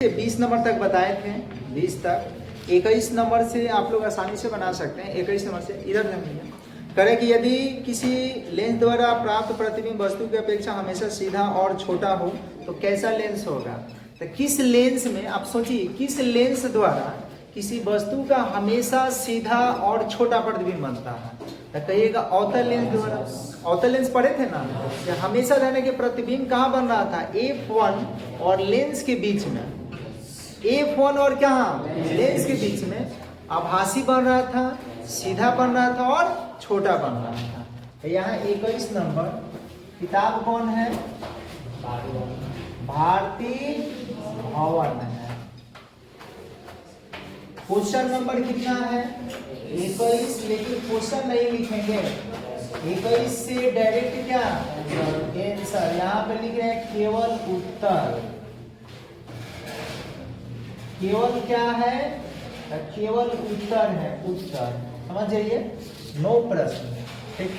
20 number तक बताए थे, 20 तक। 21 नंबर से आप लोग आसानी से बना सकते हैं। 21 नंबर से इधर करें कि यदि किसी लेंस द्वारा प्राप्त प्रतिबिंब वस्तु की अपेक्षा हमेशा सीधा और छोटा हो तो कैसा लेंस होगा। तो किस लेंस में आप सोचिए, किस लेंस द्वारा किसी वस्तु का हमेशा सीधा और छोटा प्रतिबिंब बनता है। तो कहिएगा अवतल लेंस द्वारा। अवतल लेंस पढ़े थे ना, हमेशा रहने के प्रतिबिंब कहाँ बन रहा था, F1 और लेंस के बीच में। F1 और क्या लेंस के बीच में आभासी बन रहा था, सीधा बन रहा था और छोटा बन रहा था। तो यहाँ 21 नंबर किताब कौन है, भारती भवन है। क्वेश्चन नंबर कितना है 21, लेकिन क्वेश्चन नहीं लिखेंगे। 21 से डायरेक्ट क्या आंसर, यहाँ पे लिख रहे हैं केवल उत्तर। केवल क्या है, केवल उत्तर है, उत्तर समझ जाइए, नो प्रश्न। ठीक,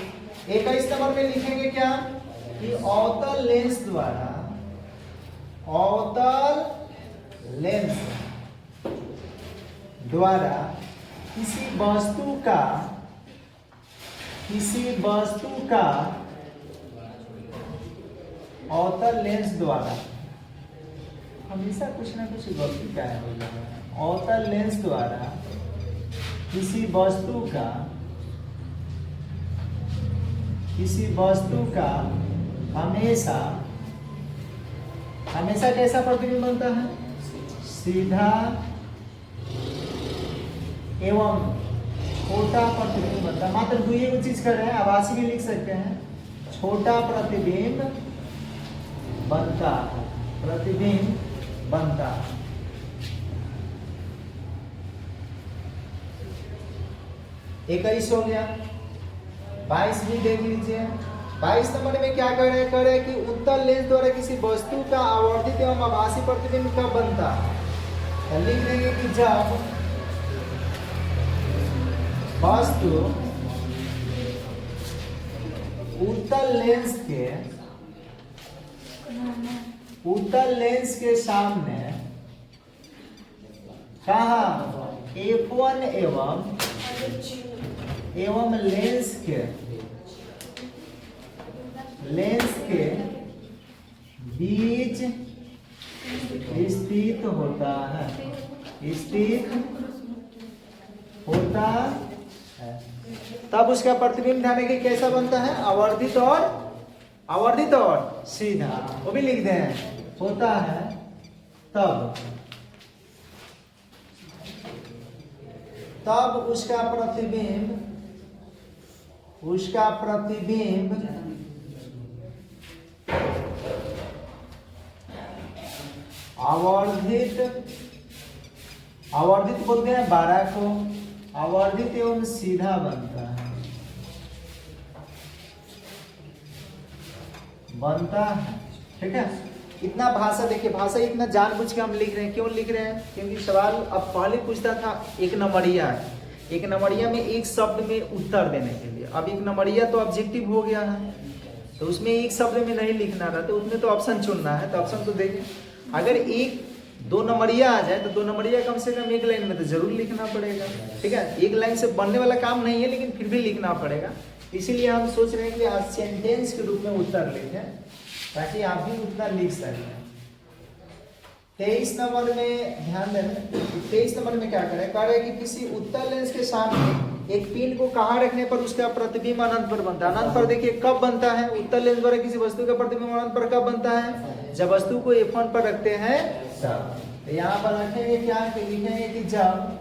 21 नंबर में लिखेंगे क्या कि अवतल लेंस द्वारा, अवतल लेंस द्वारा किसी वस्तु का अवतल लेंस द्वारा, हमेशा कुछ ना कुछ गलती क्या है, अवतल लेंस द्वारा किसी वस्तु का हमेशा कैसा प्रतिबिंब बनता है, सीधा एवं छोटा प्रतिबिंब बनता है। मात्र दो ये चीज कर रहे हैं, आभासी भी लिख सकते हैं, छोटा प्रतिबिंब बनता है, प्रतिबिंब बनता है। एक हो गया। 22 भी देख लीजिए। 22 नंबर में क्या कर रहे हैं कि उत्तल लेंस द्वारा किसी वस्तु का आवर्धित एवं आभासी प्रतिबिंब कब बनता है। लिख देंगे कि जब वस्तु उत्तल लेंस के सामने कहा F1 एवं लेंस के बीच स्थित होता है, तब उसका प्रतिबिंब ध्यान रखिए कैसा बनता है, आवर्धित और सीधा। वो भी लिख दें, होता है तब उसका प्रतिबिंब आवर्धित बोलते हैं 12 को, आवर्धित एवं सीधा बनता है, ठीक है। इतना भाषा देखिए, भाषा इतना जानबूझ के हम लिख रहे हैं। क्यों लिख रहे हैं, क्योंकि सवाल अब पहले पूछता था एक नंबरिया में एक शब्द में उत्तर देने के लिए। अब एक नंबरिया तो ऑब्जेक्टिव हो गया है, तो उसमें एक शब्द में नहीं लिखना रहा, तो उसमें तो ऑप्शन चुनना है। तो ऑप्शन तो देखिए, अगर एक 2 नंबरिया आ जाए तो 2 नंबरिया कम से कम एक लाइन में तो जरूर लिखना पड़ेगा, ठीक है। एक लाइन से बनने वाला काम नहीं है, लेकिन फिर भी लिखना पड़ेगा। इसीलिए हम सोच रहे हैं कि आज सेंटेंस के रूप में उत्तर लिखें, ताकि आप भी उत्तर लिख सकें। 23 नंबर में ध्यान देना, 23 नंबर में क्या करें कि किसी उत्तल लेंस के सामने एक पिन को कहाँ रखने पर उसका प्रतिबिंब अनंत पर बनता है। अनंत पर देखिए कब बनता है, उत्तल लेंस द्वारा किसी वस्तु का प्रतिबिंब अनंत पर कब बनता है, जब वस्तु को F1 पर रखते हैं तब। तो यहाँ पर रखेंगे क्या, लिखेंगे कि जब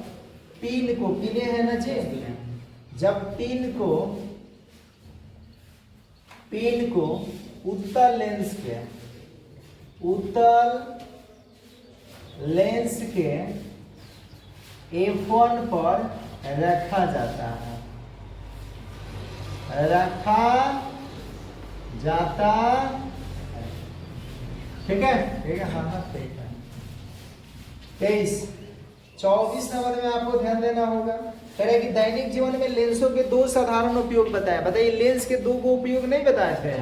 पिन को, पिने है ना जी, जब पिन को उत्तल लेंस के F1 पर रखा जाता है, ठीक है, हाँ ठीक है। 23 24 नंबर में आपको ध्यान देना होगा, कह रहे कि दैनिक जीवन में लेंसों के 2 साधारण उपयोग बताए। बताइए, लेंस के 2 को उपयोग नहीं बताए थे,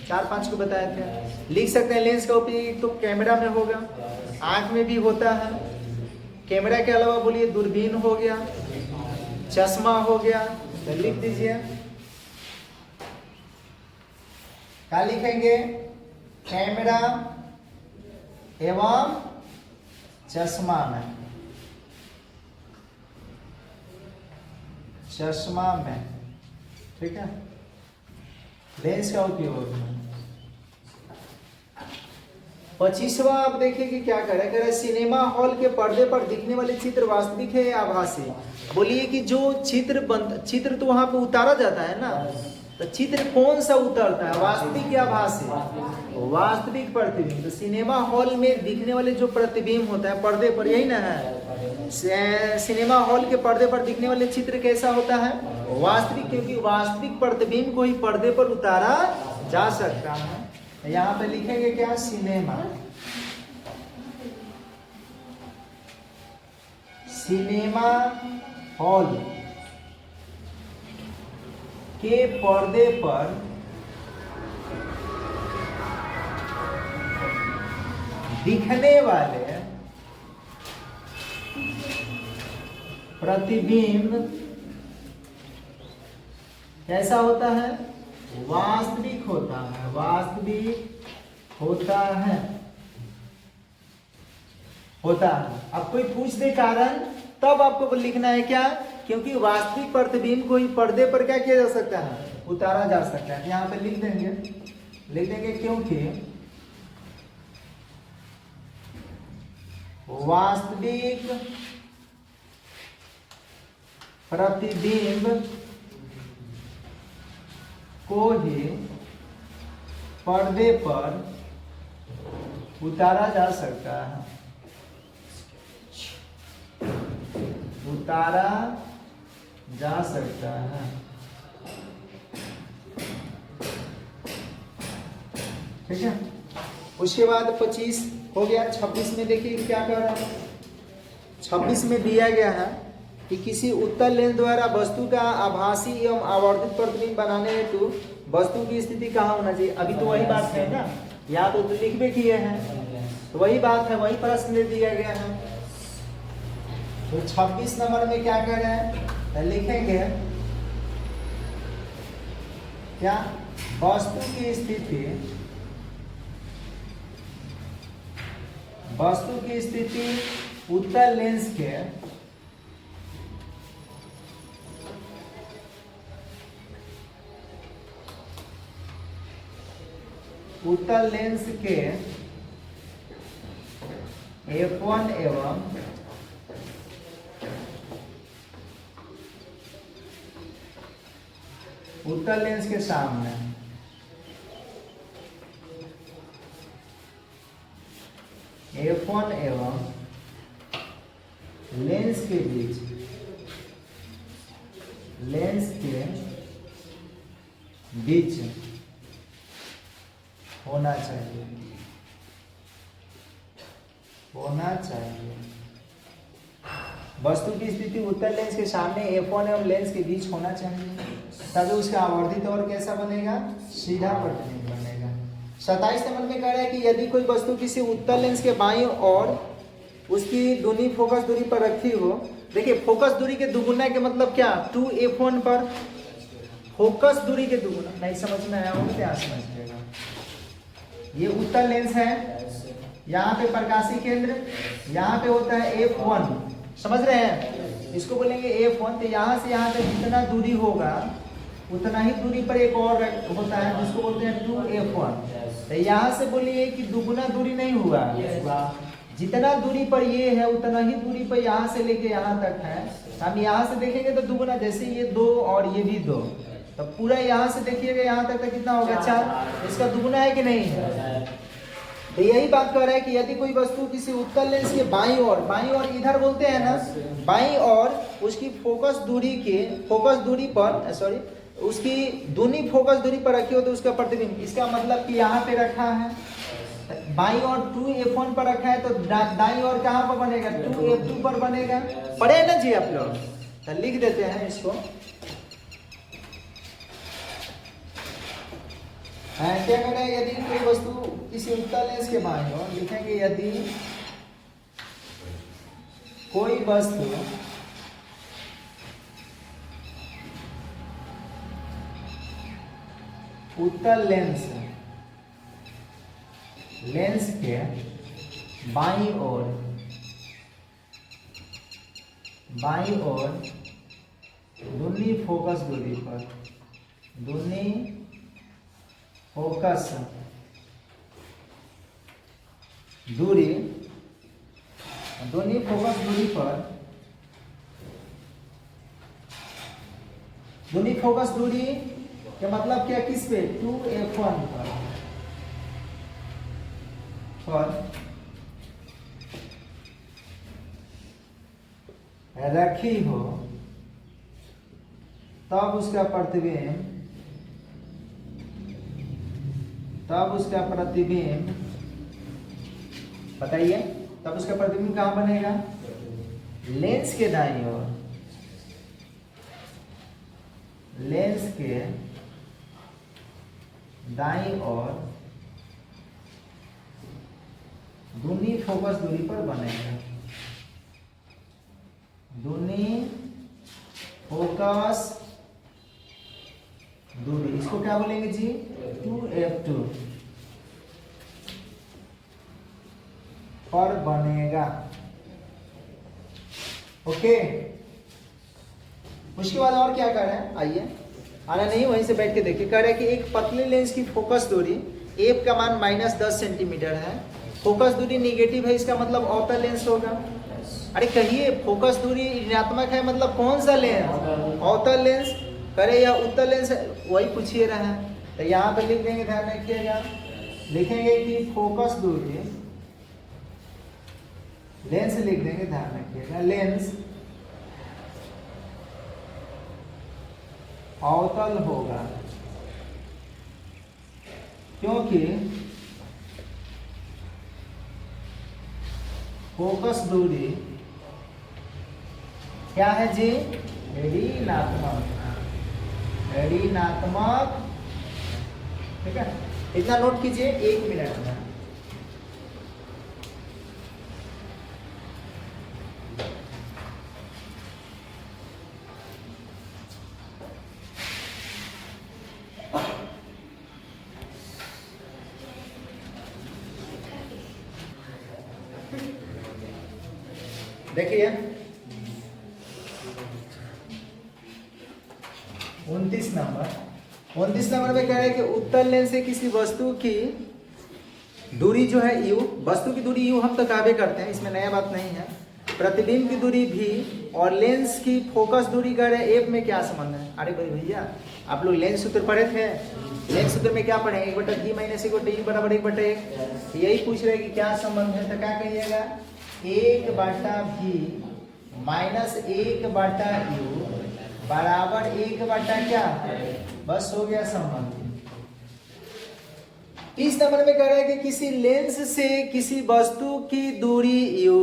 4-5 को बताए थे। लिख सकते हैं लेंस का उपयोग तो कैमरा में होगा, आंख में भी होता है। कैमरा के अलावा बोलिए दूरबीन हो गया, चश्मा हो गया, तो लिख दीजिए। क्या लिखेंगे? कैमरा एवं चश्मा में, चश्मा में, ठीक है, लेंस का उपयोग है। 25वां आप देखिए कि क्या कह रहा है, सिनेमा हॉल के पर्दे पर दिखने वाले चित्र वास्तविक है या आभासी? बोलिए कि जो चित्र तो वहां पे उतारा जाता है ना, तो चित्र कौन सा उतरता है, वास्तविक या आभासी? वास्तविक प्रतिबिंब। तो सिनेमा हॉल में दिखने वाले जो प्रतिबिंब होता है पर्दे पर, यही ना है, सिनेमा हॉल के पर्दे पर दिखने वाले चित्र कैसा होता है? वास्तविक, क्योंकि वास्तविक प्रतिबिंब को ही पर्दे पर उतारा जा सकता है। यहाँ पे लिखेंगे क्या? सिनेमा, सिनेमा हॉल के पर्दे पर दिखने वाले प्रतिबिंब कैसा होता है? वास्तविक होता है, वास्तविक होता है, होता है। अब कोई पूछ दे कारण, तब आपको लिखना है क्या? क्योंकि वास्तविक प्रतिबिंब को ही पर्दे पर क्या किया जा सकता है? उतारा जा सकता है। यहाँ पे लिख देंगे क्योंकि वास्तविक प्रतिबिंब को ही पर्दे पर उतारा जा सकता है, उतारा जा सकता है। ठीक है, उसके बाद 25 हो गया। 26 में देखिए क्या कह रहा है। 26 में दिया गया है कि किसी उत्तल लेंस द्वारा वस्तु का आभासी एवं आवर्धित प्रतिबिंब बनाने हेतु वस्तु की स्थिति कहाँ होना चाहिए? अभी तो वही बात है ना, या तो लिख भी किए हैं, तो वही बात है, वही प्रश्न दे दिया गया है। तो 26 नंबर में क्या कह रहे हैं? तो लिखेंगे क्या? वस्तु की स्थिति, वस्तु की स्थिति उत्तल लेंस के उत्तल लेंस के F1 एवं उत्तल लेंस के सामने F1 एवं लेंस के बीच, लेंस के बीच होना चाहिए, होना चाहिए। वस्तु की स्थिति उत्तल लेंस के सामने F1 एवं लेंस के बीच होना चाहिए, तभी उसका आवर्धित और कैसा बनेगा? सीधा प्रतिबिंब बनेगा। 27 नंबर में कह रहा है कि यदि कोई वस्तु किसी उत्तल लेंस के बाईं ओर उसकी दूरी फोकस दूरी पर रखी हो, देखिए फोकस दूरी के दुगुना के मतलब क्या? 2F1 पर फोकस दूरी के दुगुना। नहीं समझ में आया हो तो क्या समझिएगा। ये उत्तल लेंस है, यहाँ पे प्रकाशीय केंद्र, यहाँ पे होता है F1, समझ रहे हैं? इसको बोलेंगे F1। तो यहाँ से यहाँ तक जितना दूरी होगा उतना ही दूरी पर एक और होता है जिसको बोलते हैं 2F1। तो यहाँ से बोलिए कि दुगुना दूरी नहीं हुआ, जितना दूरी पर ये है उतना ही दूरी पर यहाँ से लेके यहाँ तक है। हम यहाँ से देखेंगे तो दुगुना, जैसे ये 2 और ये भी 2, तो पूरा यहाँ से देखिएगा यहाँ तक कितना होगा? 4। इसका दुगुना है कि नहीं है? तो यही बात कर रहा है कि यदि कोई वस्तु किसी उत्तल लेंस के बाईं ओर इधर बोलते हैं ना, बाईं ओर उसकी फोकस दूरी पर सॉरी उसकी दूनी फोकस दूरी पर रखी हो तो उसका प्रतिबिंब, इसका मतलब कि यहाँ पे रखा है बाईं ओर 2F1 पर रखा है, तो दाईं ओर कहाँ पर बनेगा? 2F2 पर बनेगा। पढ़े ना जी आप लोग? तो लिख देते हैं इसको। क्या करें? यदि कोई वस्तु किसी उत्तल लेंस के बाईं ओर, लिखेंगे यदि कोई वस्तु उत्तल लेंस के बाईं ओर दूनी फोकस दूरी पर दूनी फोकस दूरी का मतलब क्या, किस पे, 2f1 पर रखी हो, तब उसका प्रतिबिंब बताइए, तब उसका प्रतिबिंब कहाँ बनेगा, लेंस के दाईं ओर, लेंस के दाईं ओर दूनी फोकस दूरी पर बनेगा, दूनी फोकस दूरी, इसको क्या बोलेंगे जी, 2f2 पर बनेगा। ओके, उसके बाद और क्या कर रहे हैं, आइए, आना नहीं वहीं से बैठ के देखिए। कह रहे हैं कि एक पतले लेंस की फोकस दूरी f का मान -10 सेंटीमीटर है, फोकस दूरी निगेटिव है, इसका मतलब अवतल लेंस होगा। अरे कहिए, फोकस दूरी ऋणात्मक है मतलब कौन सा लेंस, अवतल लेंस, करे या उत्तल लेंस, वही पूछिए रहा है। तो यहाँ पे लिख देंगे, ध्यान रखिएगा, लिखेंगे कि फोकस दूरी, लेंस लिख देंगे, ध्यान रखिएगा, लेंस अवतल होगा क्योंकि फोकस दूरी क्या है जी, ऋणात्मक, ठीक है, इतना नोट कीजिए 1 मिनट में। देखिए 29 नंबर में कह रहे हैं कि उत्तल लेंस से किसी वस्तु की दूरी जो है u, वस्तु की दूरी u हम तो काबे करते हैं, इसमें नया बात नहीं है, प्रतिबिंब की दूरी v और लेंस की फोकस दूरी कह रहे हैं f में क्या संबंध है। अरे भाई भैया, आप लोग लेंस सूत्र पढ़े थे, लेंस सूत्र में क्या पढ़े, 1/g - 1/e बराबर 1/1, यही पूछ रहे कि क्या संबंध है, तो क्या कहिएगा, 1/v माइनस 1/u बराबर 1/ क्या, बस हो गया संबंध। 30 नंबर में कह रहा है कि किसी लेंस से किसी वस्तु की दूरी u,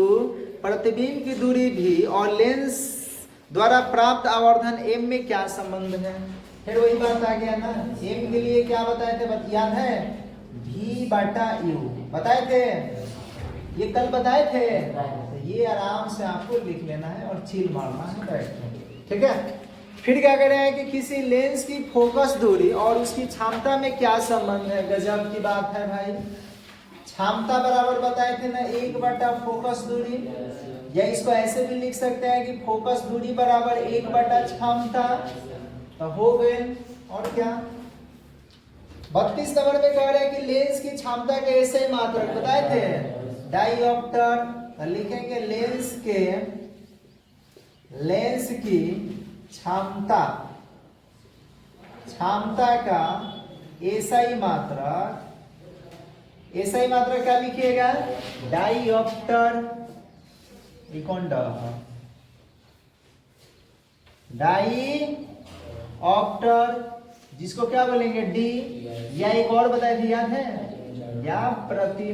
प्रतिबिंब की दूरी v और लेंस द्वारा प्राप्त आवर्धन m में क्या संबंध है। फिर वही बात आ गया ना, m के लिए क्या बताए थे, याद है, v/u बताए थे, ये कल बताए थे, तो ये आराम से आपको लिख लेना है और चील मारना है बैठ के, ठीक है। फिर क्या कह रहे हैं कि किसी लेंस की फोकस दूरी और उसकी क्षमता में क्या संबंध है। गजब की बात है भाई, क्षमता बराबर बताए थे ना 1/ फोकस दूरी, या इसको ऐसे भी लिख सकते हैं कि फोकस दूरी बराबर 1/ क्षमता, तो हो गए। और क्या 32 नंबर में कह रहे हैं कि लेंस की क्षमता के ऐसे मात्रक बताए थे, डायोप्टर, तो लिखेंगे लेंस की क्षमता का एसआई मात्रक क्या लिखिएगा, डायोप्टर, जिसको क्या बोलेंगे डी, या एक और बताए थे याद है, या प्रति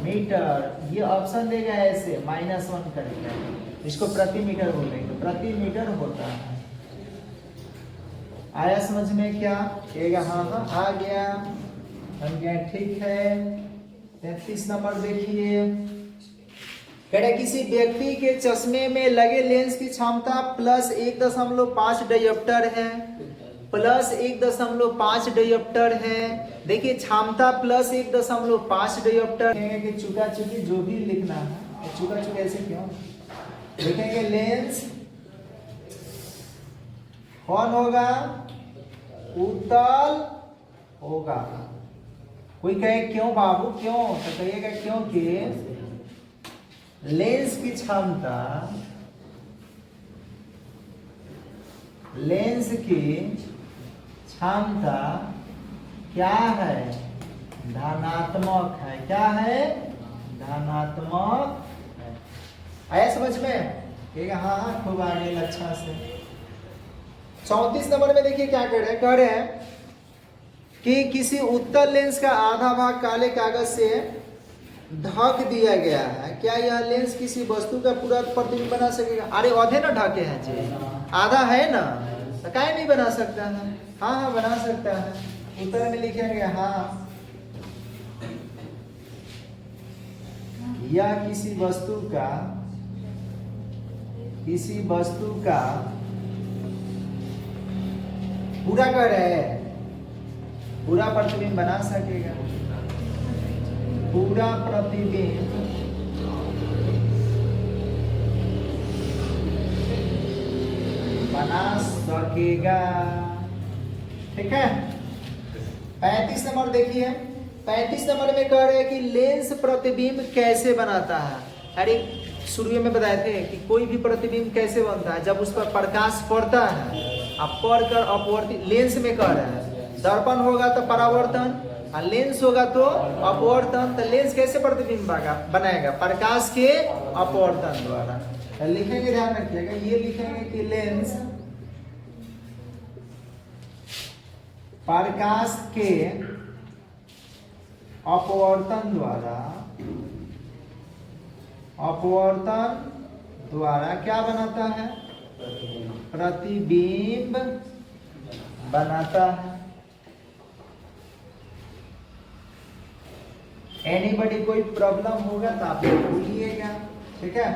मीटर, ये ऑप्शन देगा ऐसे -1 करेगा, इसको प्रति मीटर बोलेंगे, प्रति मीटर होता है। आया समझ में क्या कहेगा, हाँ आ गया, हम क्या ठीक है। 33 नंबर देखिए, कह रहे किसी व्यक्ति के चश्मे में लगे लेंस की क्षमता प्लस 1.5 डायोप्टर है, प्लस 1.5 डायोप्टर है। देखिए क्षमता प्लस 1.5 डायोप्टर है कि चुका चुकी जो भी लिखना है, चुका चुका ऐसे क्यों लिखेंगे। लेंस कौन होगा, उत्तल होगा। कोई कहे क्यों बाबू क्यों, तो कहिएगा क्योंकि लेंस की क्षमता, लेंस की क्षमता क्या है, धनात्मक है। क्या है, धनात्मक है। आया समझ में, ठीक है। हाँ खूब आगे अच्छा से। 34 नंबर में देखिए क्या कह रहे हैं कि किसी उत्तल लेंस का आधा भाग काले कागज से ढक दिया गया है, क्या यह लेंस किसी वस्तु का पूरा प्रतिबिंब बना सकेगा। अरे आधे ना ढके हैं जी, आधा है ना, तो काहे नहीं बना सकता है। हाँ बना सकता है। उत्तर में लिखेंगे हाँ, यह किसी वस्तु का पूरा कह रहे हैं, पूरा प्रतिबिंब बना सकेगा, पूरा प्रतिबिंब बना सकेगा। ठीक है। 35 नंबर देखिए, 35 नंबर में कह रहे हैं कि लेंस प्रतिबिंब कैसे बनाता है। अरे शुरू में बताए थे कि कोई भी प्रतिबिंब कैसे बनता है, जब उस पर प्रकाश पड़ता है, अब पढ़कर अपवर्तित लेंस में कह रहे हैं। दर्पण होगा तो परावर्तन, और लेंस होगा तो अपवर्तन। तो लेंस कैसे प्रतिबिंब बनाएगा, प्रकाश के अपवर्तन द्वारा। तो लिखेंगे, ध्यान रखिएगा, ये लिखेंगे कि लेंस प्रकाश के अपवर्तन द्वारा क्या बनाता है, प्रतिबिंब बनाता है। एनीबडी कोई प्रॉब्लम होगा तो आप भूलिएगा। ठीक है।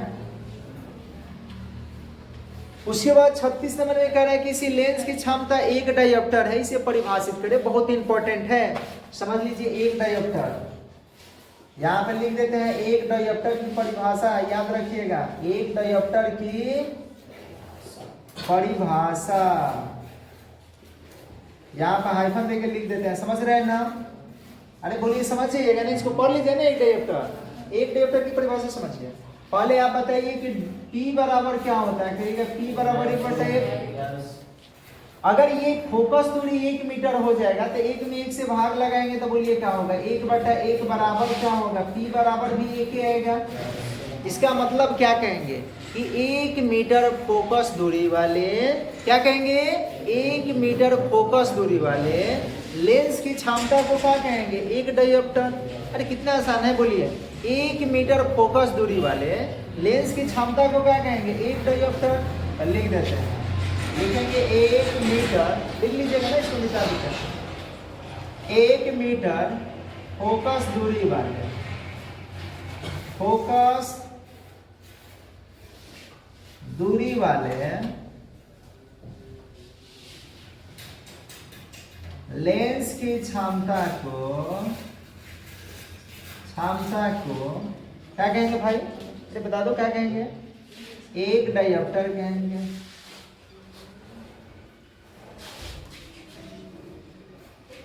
उसके बाद 36 नंबर में कह रहा है कि इसी लेंस की क्षमता 1 डायोप्टर है, इसे परिभाषित करें। बहुत इंपॉर्टेंट है, समझ लीजिए। 1 डायोप्टर यहां पे लिख देते हैं। 1 डायोप्टर की परिभाषा याद रखिएगा, 1 डायोप्टर की परिभाषा यहां पर हाइफन देके लिख देते हैं, समझ रहे हैं ना। अरे बोलिए समझिएगा नहीं, इसको पढ़ लीजिए ना। 1 डायोप्टर की परिभाषा समझिए। पहले आप बताइए कि P बराबर क्या होता है। कहिएगा P बराबर 1/1। अगर ये फोकस दूरी 1 मीटर हो जाएगा तो 1 में 1 से भाग लगाएंगे तो बोलिए क्या होगा, 1/1 बराबर क्या होगा, P बराबर भी 1 ही आएगा। इसका मतलब क्या कहेंगे कि 1 मीटर फोकस दूरी वाले, क्या कहेंगे, 1 मीटर फोकस दूरी वाले लेंस की क्षमता को क्या कहेंगे, 1 डायोप्टर। अरे कितना आसान है, बोलिए। 1 मीटर फोकस दूरी वाले लेंस की क्षमता को क्या कहेंगे, 1 डायोप्टर। लिख देते हैं, लिखेंगे 1 मीटर, लिख लीजिएगा ना इसको, मिटा दीजिए। 1 मीटर फोकस दूरी वाले, फोकस दूरी वाले लेंस की क्षमता को क्या कहेंगे भाई, इसे बता दो क्या कहेंगे, 1 डायोप्टर कहेंगे।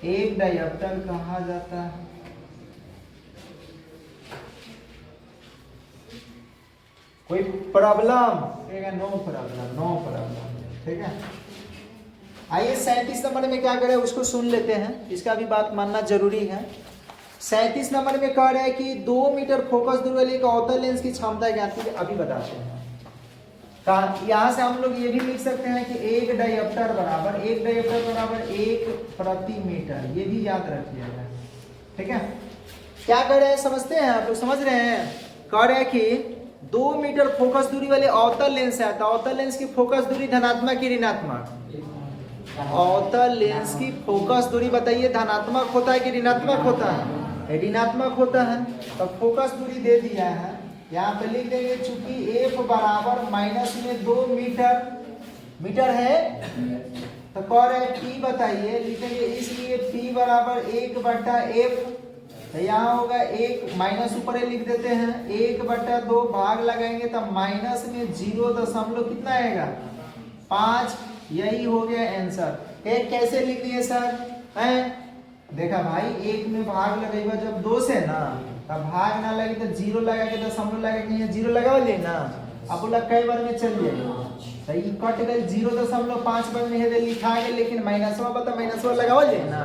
एक डायोप्टर कहा जाता है। कोई problem, no problem, no problem. ठीक है। आइए 37 नंबर में क्या करें उसको सुन लेते हैं, इसका भी बात मानना जरूरी है। 37 नंबर में कह रहे हैं कि 2 मीटर फोकस दूरी वाले एक अवतल लेंस की क्षमता ज्ञात कीजिए। अभी बताते हैं। यहाँ से हम लोग ये भी लिख सकते हैं कि 1 डायोप्टर बराबर 1 प्रति मीटर, ये भी याद रखिएगा। ठीक है। क्या कह रहे हैं समझते हैं आप लोग, समझ रहे हैं। कह रहे हैं कि 2 मीटर फोकस दूरी वाले अवतल लेंस है, तो अवतल लेंस की फोकस दूरी धनात्मक की ऋणात्मक, अवतल लेंस की फोकस दूरी बताइए, धनात्मक होता है कि ऋणात्मक होता है, ऋणात्मक होता है। तो फोकस दूरी दे दिया है यहाँ पे लिख देंगे चूंकि एफ बराबर माइनस में 2 मीटर है, तो कह रहे पी बताइए, लिखेंगे इसलिए पी बराबर 1/f, तो यहाँ होगा 1 माइनस ऊपर लिख देते हैं 1/2 भाग लगाएंगे तो माइनस में 0 कितना आएगा 5, यही हो गया आंसर। कैसे लिख दिए सर हैं? देखा भाई 1 में भाग लगेगा जब 2 से ना, तब भाग ना लगे तो 0 लगा के दशमलव लगा के 0 लगाओ ले ना, अब बोला कई बार में चल जाएगा, तो ये कट गई 0.5 बार में है लिखा गया, लेकिन माइनसवा बता माइनसवा लगाओ ले ना,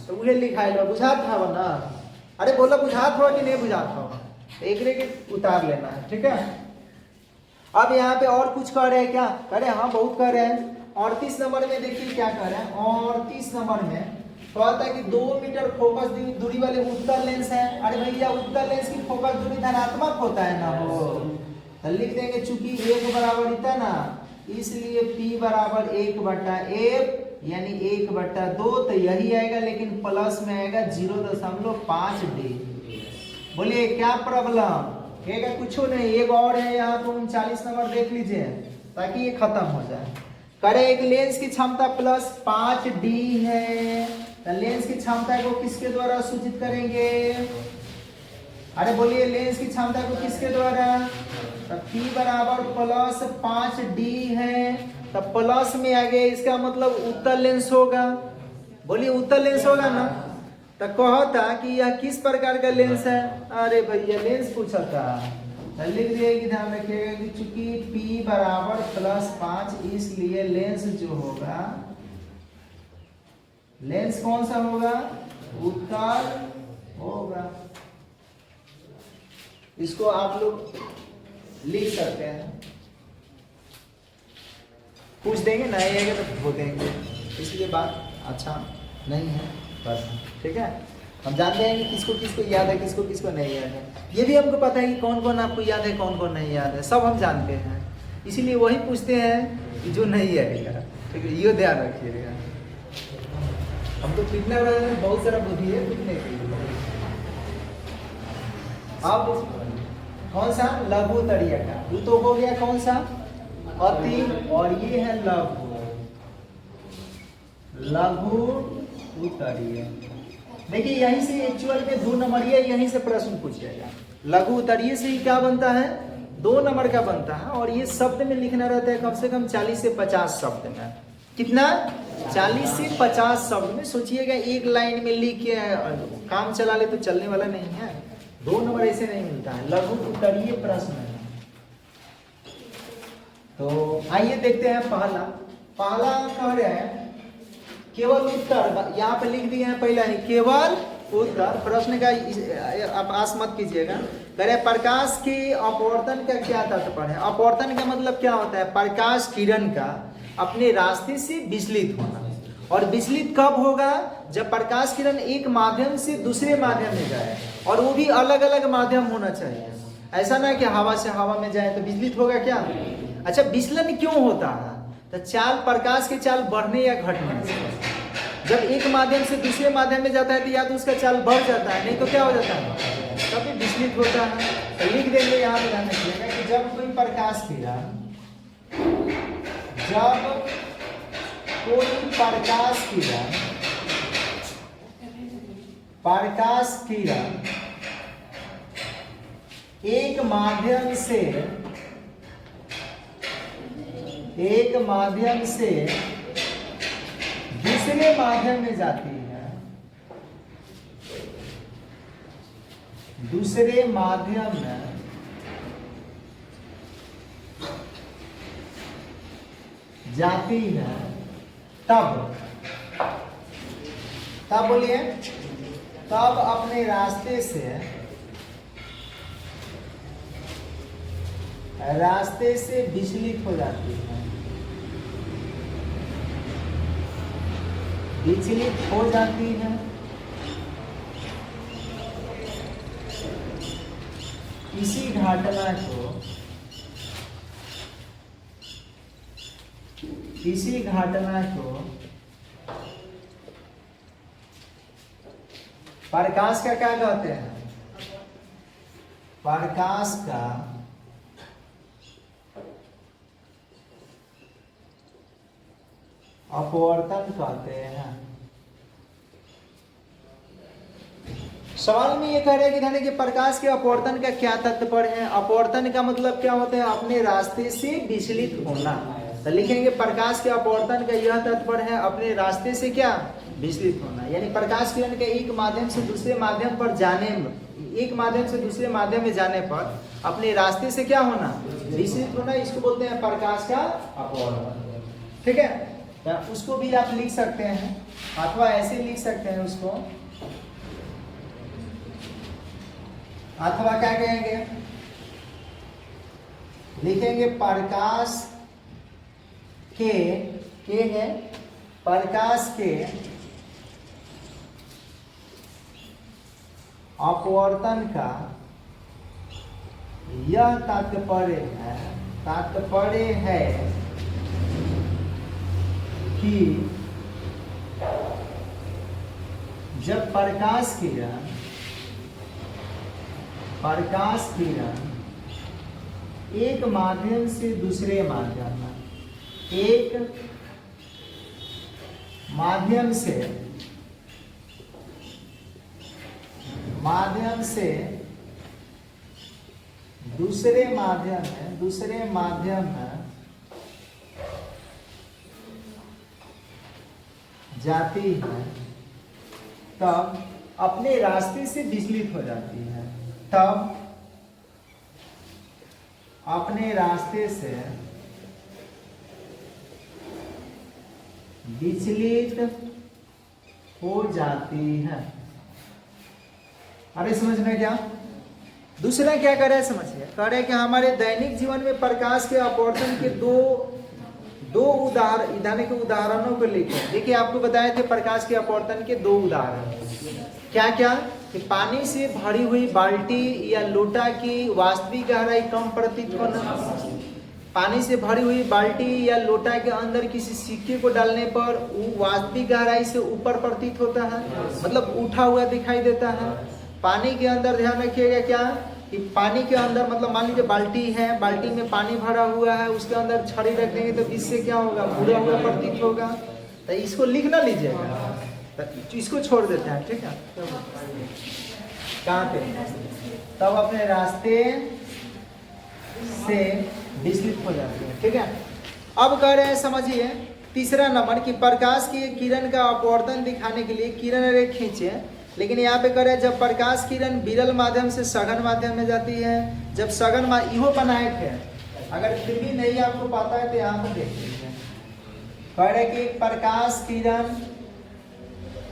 तो उहे लिखाई लो बुझात था ना। अरे बोला बुझात हो कि नहीं बुझात हो, एक के उतार लेना है, ठीक है। अब यहाँ पे और कुछ कह रहे हैं क्या, कह रहे हैं हाँ बहुत कह रहे हैं। 38 नंबर में देखिए क्या कह रहे हैं, 38 नंबर में कहता है कि 2 मीटर फोकस दूरी वाले उत्तल लेंस है। अरे भैया उत्तल लेंस की फोकस दूरी धनात्मक होता है ना, हो तो लिख देंगे चूंकि 1 बराबर इतना, इसलिए P बराबर 1/f यानी 1/2, तो यही आएगा, लेकिन प्लस में आएगा 0.5D। बोलिए क्या प्रॉब्लम है? कुछ नहीं, एक और है यहाँ तो 39 नंबर देख लीजिए ताकि ये खत्म हो जाए। करे एक लेंस की क्षमता प्लस 5D है, तो लेंस की क्षमता को किसके द्वारा सूचित करेंगे? अरे बोलिए लेंस की क्षमता को किसके द्वारा? तो P बराबर प्लस 5D है, तो प्लस में आ गया, इसका मतलब उत्तल लेंस होगा। बोलिए उत्तल लेंस होगा ना, तो कहता कि यह किस प्रकार का लेंस है? अरे भैया लेंस पूछा था, लिख दिए, ध्यान रखिएगा कि चूंकि P बराबर प्लस 5, इसलिए लेंस जो होगा, लेंस कौन सा होगा? उत्तल होगा। इसको आप लोग लिख सकते हैं, पूछ देंगे नहीं आएगा तो हो देंगे, इसलिए बात अच्छा नहीं है बस, ठीक है। हम जानते हैं कि किसको किसको याद है, किसको किसको नहीं याद है, ये भी हमको पता है कि कौन कौन आपको याद है, कौन कौन नहीं याद है, सब हम जानते हैं, इसीलिए वही पूछते हैं कि जो नहीं आएगा, ठीक है, ये ध्यान रखिएगा। हम तो कितना बहुत सारा बुद्धि है कितने की। अब कौन सा? लघु तड़िया का, वो तो हो गया कौन सा? अति, और ये है लघु उत्तरीय। देखिए यहीं से एक्चुअल में 2 नंबरिया यहीं से प्रश्न पूछ जाएगा। लघु उत्तरीय से ही क्या बनता है? 2 नंबर का बनता है, और ये शब्द में लिखना रहता है कम से कम 40 से 50 शब्द में। कितना? 40 से 50 शब्द में। सोचिएगा एक लाइन में लिख के काम चला ले तो चलने वाला नहीं है, 2 नंबर ऐसे नहीं मिलता है। लघु उत्तरीय प्रश्न है। तो आइए देखते हैं पहला कह रहे हैं केवल उत्तर, यहाँ पे लिख दिए हैं पहला ही केवल उत्तर। प्रश्न का आप आस मत कीजिएगा। कह रहे प्रकाश के अपवर्तन का क्या तात्पर्य है? अपवर्तन का मतलब क्या होता है? प्रकाश किरण का अपने रास्ते से विचलित होना। और विचलित कब होगा? जब प्रकाश किरण एक माध्यम से दूसरे माध्यम में जाए, और वो भी अलग अलग माध्यम होना चाहिए। ऐसा ना कि हवा से हवा में जाए तो विचलित होगा क्या? अच्छा, विचलन क्यों होता है? तो चाल, प्रकाश की चाल बढ़ने या घटने से। जब एक माध्यम से दूसरे माध्यम में जाता है तो या तो उसका चाल बढ़ जाता है, नहीं तो क्या हो जाता है? तभी विचलित होता है। तो लिख देंगे यहाँ पे, ध्यान रखिएगा कि जब कोई प्रकाश किरण एक माध्यम से दूसरे माध्यम में जाती है, दूसरे माध्यम में जाती है, तब बोलिए, तब अपने रास्ते से विचलित हो जाती है, विचलित हो जाती है। इसी घटना को प्रकाश का क्या कहते हैं? प्रकाश का अपवर्तन कहते हैं। सवाल में ये कह रहे हैं कि प्रकाश के अपवर्तन का क्या तात्पर्य है। अपवर्तन का मतलब क्या होता है, अपने रास्ते से विचलित होना। तो लिखेंगे प्रकाश के अपवर्तन का यह तात्पर्य है अपने रास्ते से क्या, विचलित होना। यानी प्रकाश किरण के एक माध्यम से दूसरे माध्यम पर जाने में, एक माध्यम से दूसरे माध्यम में जाने पर अपने रास्ते से क्या होना, विचलित होना, इसको बोलते हैं प्रकाश का अपवर्तन। ठीक है, तो उसको भी आप लिख सकते हैं अथवा ऐसे लिख सकते हैं उसको, अथवा क्या कहेंगे, लिखेंगे प्रकाश के है प्रकाश के अपवर्तन का यह तात्पर्य है कि जब प्रकाश किरण एक माध्यम से दूसरे माध्यम में, एक माध्यम से दूसरे माध्यम में जाती है तब अपने रास्ते से विचलित हो जाती है, तब अपने रास्ते से विचलित हो जाती है। अरे समझ में क्या, दूसरा क्या कर रहे हैं समझिए, कह रहे हैं कि हमारे दैनिक जीवन में प्रकाश के अपवर्तन के दो उदाहरणों को लेकर देखिए, आपको बताए थे प्रकाश के अपवर्तन के दो उदाहरण क्या क्या, कि पानी से भरी हुई बाल्टी या लोटा की वास्तविक गहराई कम प्रतीत होना, पानी से भरी हुई बाल्टी या लोटा के अंदर किसी सिक्के को डालने पर वो वास्तविक गहराई से ऊपर प्रतीत होता है, मतलब उठा हुआ दिखाई देता है। पानी के अंदर ध्यान रखिएगा क्या, कि पानी के अंदर मतलब मान लीजिए बाल्टी है, बाल्टी में पानी भरा हुआ है, उसके अंदर छड़ी रख देंगे तो इससे क्या होगा, बुरा हुआ प्रतीत होगा। तो इसको लिख ना लीजिएगा, तो इसको छोड़ देते हैं। ठीक है, कहाँ पे, तब अपने रास्ते से विचलित हो जाते हैं। ठीक है, अब कह रहे हैं समझिए तीसरा नंबर, कि प्रकाश की किरण का अपवर्तन दिखाने के लिए किरण रे खींचे, लेकिन यहाँ पे कह रहे हैं जब प्रकाश किरण विरल माध्यम से सघन माध्यम में जाती है, जब सघन इहो बनाए थे, अगर फिर भी नहीं आपको पता है तो यहाँ पर देख लीजिए। कह रहे कि प्रकाश किरण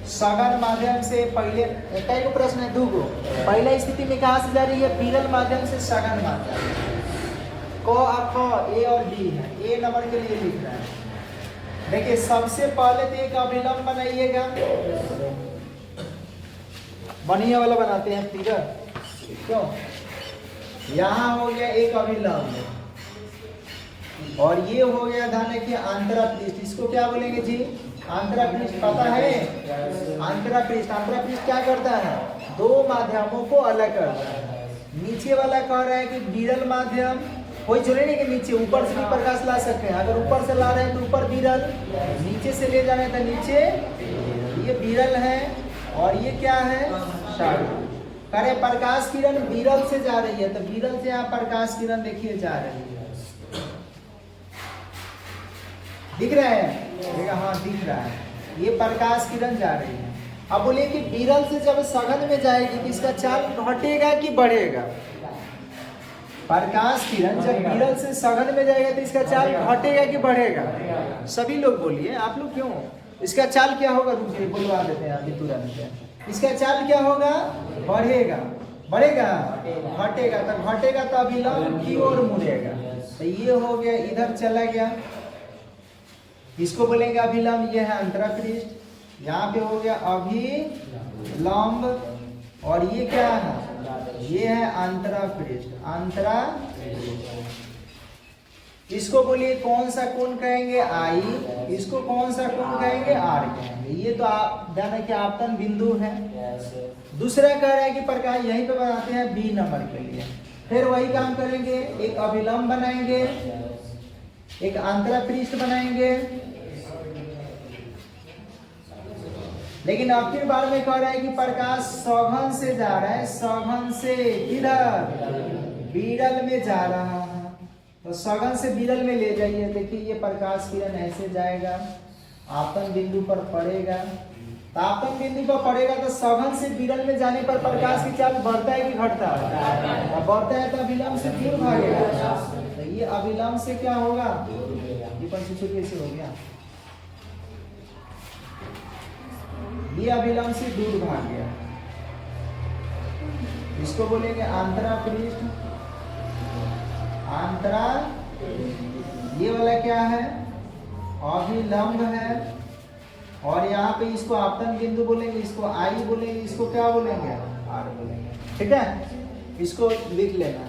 सघन माध्यम से पहले, कई गो प्रश्न है, दो गो, पहला स्थिति में कहाँ से जा रही है, विरल माध्यम से सघन माध्यम, क ए और बी है, ए नंबर के लिए लिख रहा है। देखिए सबसे पहले तो एक अभिलंब बनाइएगा, बढ़िया वाला बनाते हैं फिगर, क्यों, यहाँ हो गया एक अभिलंब, और ये हो गया ध्यान रखिए अंतरापृष्ठ, इसको क्या बोलेंगे जी, अंतरापृष्ठ, पता है अंतरापृष्ठ, अंतरापृष्ठ क्या करता है, दो माध्यमों को अलग करता है। नीचे वाला कह रहा है कि विरल माध्यम, कोई जरूरी नहीं कि नीचे, ऊपर से भी प्रकाश ला सकते हैं, अगर ऊपर से ला रहे हैं तो ऊपर विरल, नीचे से ले जा रहे हैं तो नीचे, ये विरल है और ये क्या है, सघन। करे प्रकाश किरण विरल से जा रही है, तो विरल से यहाँ प्रकाश किरण देखिए जा रही है, दिख रहा है, हाँ दिख रहा है, ये प्रकाश किरण जा रही है। अब बोलिए कि विरल से जब सघन में जाएगी तो इसका चाल घटेगा कि बढ़ेगा, प्रकाश किरण जब विरल से सघन में जाएगा तो इसका चाल घटेगा कि बढ़ेगा, सभी लोग बोलिए, आप लोग क्यों, इसका चाल क्या होगा, रुकिए बुलवा देते हैं अभी तुरंत, इसका चाल क्या होगा, बढ़ेगा, बढ़ेगा, घटेगा, तो घटेगा तो अभिलंब की ओर मुड़ेगा, तो ये हो गया इधर चला गया, इसको बोलेंगे अभिलंब, ये है अंतरापृष्ठ, यहाँ पे हो गया अभिलंब, और ये क्या है, ये है अंतरापृष्ठ, इसको बोलिए कौन सा कोण कहेंगे, आई, इसको कौन सा कोण कहेंगे, आर कहेंगे। ये तो आप ध्यान रखिए आपतन बिंदु है। दूसरा कह रहा है कि प्रकाश, यहीं पे बनाते हैं बी नंबर के लिए, फिर वही काम करेंगे, एक अभिलंब बनाएंगे, एक अंतरा पृष्ठ बनाएंगे। लेकिन अब फिर बार में कह रहा है कि प्रकाश सघन से जा रहा है, सघन से किधर, विरल में जा रहा है। तो सघन से विरल में ले जाइए। देखिए ये प्रकाश किरण ऐसे जाएगा, आपतन बिंदु पर पड़ेगा। आपतन बिंदु पर पड़ेगा तो सघन से विरल में जाने पर प्रकाश की चाल बढ़ता है कि घटता है? बढ़ता है तो अभिलंब से दूर भागेगा। तो ये अभिलंब से क्या होगा, ये पंचीछू कैसे हो गया, ये अभिलंब से दूर भाग गया। इसको बोलेंगे अंतरा पृष्ठ, अंतरा। ये वाला क्या है, अभिलंब है। और यहाँ पे इसको आपतन बिंदु बोलेंगे, इसको आई बोलेंगे, इसको क्या बोलेंगे, आर बोलेंगे। ठीक है, इसको लिख लेना।